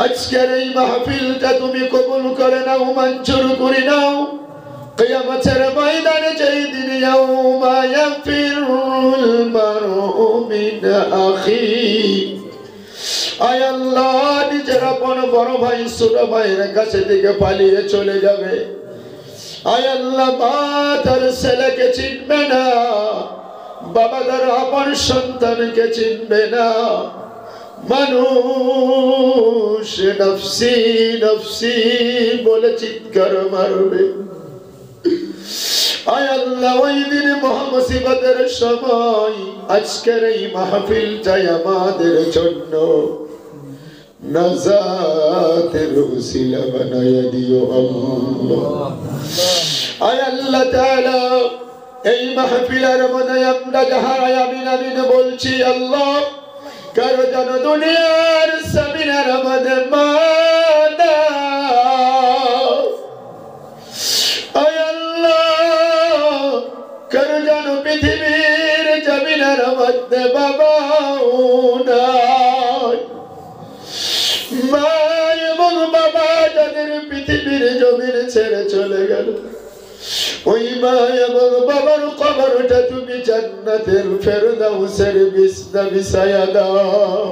আজকের এই মাহফিলটা তুমি কবুল করে নাও, মঞ্জুর করে নাও। কিয়ামতের ময়দানে যেই দিন ইয়াউমা ইয়াফিরুল মারউ মিন আখি, আয় আল্লাহ নিজের আপন বড় ভাই ছোট ভাইয়ের কাছে থেকে পালিয়ে চলে যাবে। আয় আল্লাহ মা তার ছেলেকে চিনবে না, বাবা তার আপন সন্তানকে চিনবে না, মানুষ নফসি নফসি বলে চিৎকার মারবে। আয় আল্লাহ ওই দিন মহামুসিবতের সময় আজকের এই মাহফিলটাই আমাদের জন্য নাজাতের উসিলা বানায়া দিও আল্লাহ। আয় আল্লাহ তাআলা এই মাহফিলের মধ্যে আমরা যাহারা আমিন আমিন বলছি, আল্লাহ কারো যেন দুনিয়ার জমিনের মধ্যে মা দাও। আয় আল্লাহ কারো যেন পৃথিবীর জমিনের মধ্যে বাবাও নাই। মা এবং বাবা যাদের পৃথিবীর জমিন ছেড়ে চলে গেল, ওই মা এবং বাবার কবরটা তুমি জান্নাতের ফেরদাউসের বিছায়া দাও।